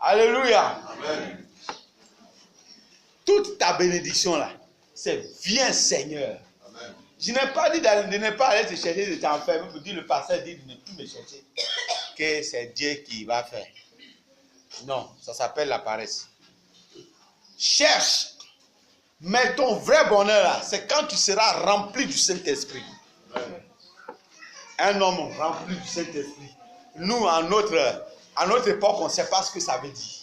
Alléluia. Amen. Toute ta bénédiction là, c'est viens Seigneur. Amen. Je n'ai pas dit de ne pas aller te chercher, de t'enfermer pour dire le pasteur dit de ne plus me chercher. Que c'est Dieu qui va faire. Non, ça s'appelle la paresse. Cherche. Mais ton vrai bonheur là, c'est quand tu seras rempli du Saint-Esprit. Amen. Un homme rempli du Saint-Esprit. Nous, à notre époque, on ne sait pas ce que ça veut dire.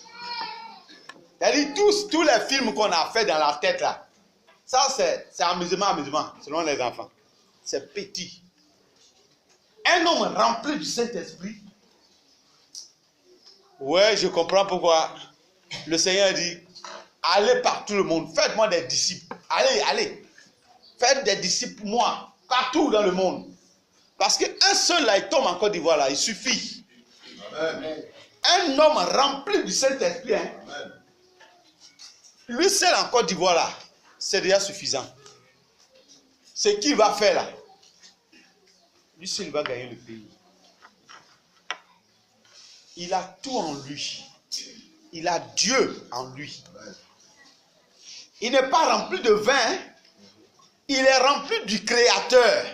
C'est-à-dire, tous les films qu'on a fait dans la tête là, ça c'est amusement, selon les enfants. C'est petit. Un homme rempli du Saint-Esprit. Ouais, je comprends pourquoi le Seigneur dit, allez par tout le monde, faites-moi des disciples. Allez. Faites des disciples, moi, partout dans le monde. Parce qu'un seul là, il tombe en Côte d'Ivoire là, il suffit. Amen. Un homme rempli du Saint-Esprit, hein, Amen. lui seul en Côte d'Ivoire là, c'est déjà suffisant. Ce qu'il va faire là, lui seul va gagner le pays. Il a tout en lui. Il a Dieu en lui. Amen. Il n'est pas rempli de vin, hein. Il est rempli du Créateur.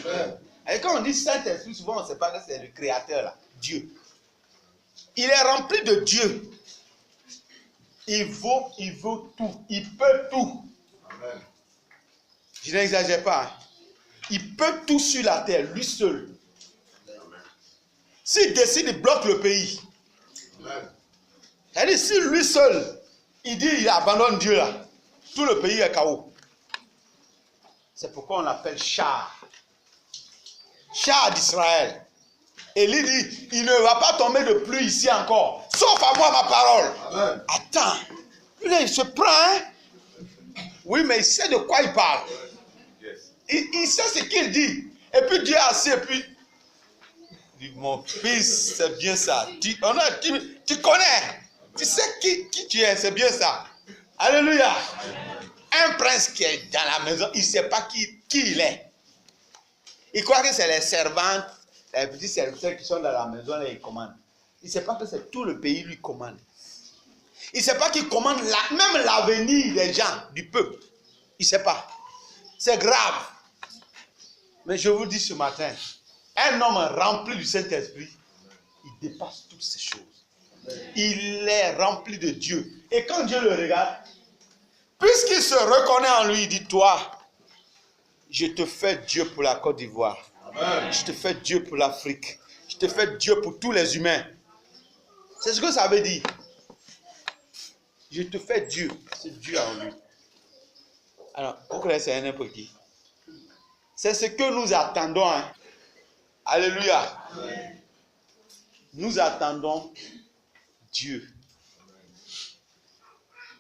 Amen. Et quand on dit Saint-Esprit, souvent on ne sait pas que c'est le Créateur là, Dieu. Il est rempli de Dieu. Il vaut tout. Il peut tout. Amen. Je n'exagère pas. Hein. Il peut tout sur la terre, lui seul. Amen. S'il décide, il bloque le pays. Amen. C'est-à-dire, si lui seul, il dit, il abandonne Dieu là, tout le pays est KO. C'est pourquoi on l'appelle char. Char d'Israël. Et lui dit, il ne va pas tomber de pluie ici encore. Sauf à moi ma parole. Amen. Attends. Lui là, il se prend, hein? Oui, mais il sait de quoi il parle. Yes. Il sait ce qu'il dit. Et puis Dieu a assis et puis... Il dit, mon fils, c'est bien ça. Tu connais. Tu sais qui tu es, c'est bien ça. Alléluia. Un prince qui est dans la maison, il ne sait pas qui il est. Il croit que c'est les servantes, les petits serviteurs qui sont dans la maison et ils commandent. Il ne sait pas que c'est tout le pays lui commande. Il ne sait pas qu'il commande même l'avenir des gens, du peuple. Il ne sait pas. C'est grave. Mais je vous dis ce matin, un homme rempli du Saint-Esprit, il dépasse toutes ces choses. Il est rempli de Dieu. Et quand Dieu le regarde, puisqu'il se reconnaît en lui, il dit, toi, je te fais Dieu pour la Côte d'Ivoire. Amen. Je te fais Dieu pour l'Afrique. Je te fais Dieu pour tous les humains. C'est ce que ça veut dire. Je te fais Dieu. C'est Dieu en lui. Alors, vous connaissez un peu qui? C'est ce que nous attendons. Hein. Alléluia. Amen. Nous attendons Dieu.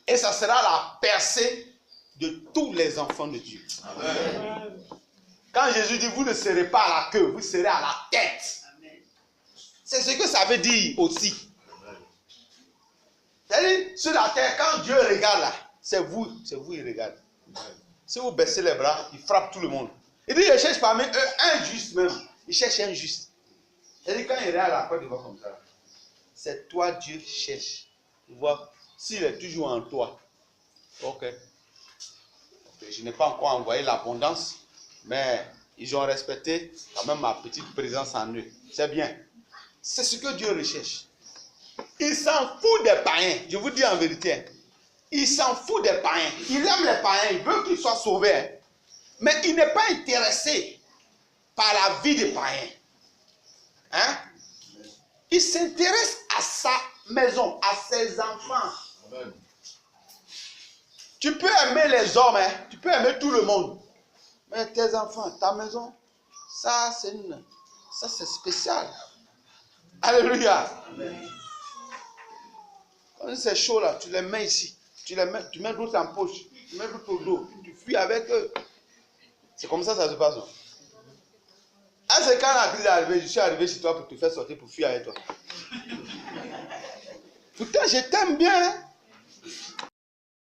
Et ça sera la percée de tous les enfants de Dieu. Amen. Quand Jésus dit, vous ne serez pas à la queue, vous serez à la tête. C'est ce que ça veut dire aussi. C'est-à-dire, sur la terre, quand Dieu regarde là, c'est vous il regarde. Si vous baissez les bras, il frappe tout le monde. Il dit, il cherche parmi eux un juste même. Il cherche un juste. C'est-à-dire, quand il regarde la Côte d'Ivoire comme ça, c'est toi Dieu cherche. Tu vois, s'il est toujours en toi. Ok. Je n'ai pas encore envoyé l'abondance, mais ils ont respecté quand même ma petite présence en eux. C'est bien. C'est ce que Dieu recherche. Il s'en fout des païens. Je vous dis en vérité. Il s'en fout des païens. Il aime les païens. Il veut qu'ils soient sauvés. Mais il n'est pas intéressé par la vie des païens. Hein? Il s'intéresse à sa maison, à ses enfants. Amen. Tu peux aimer les hommes, hein? Tu peux aimer tout le monde. Mais tes enfants, ta maison, ça c'est spécial. Alléluia. Amen. Quand c'est chaud là, tu les mets ici. Tu mets l'autre en poche. Tu mets l'autre au dos. Tu fuis avec eux. C'est comme ça que ça se passe. Ah, c'est quand la crise est arrivée, je suis arrivé chez toi pour te faire sortir, pour fuir avec toi. Pourtant, je t'aime bien. Hein?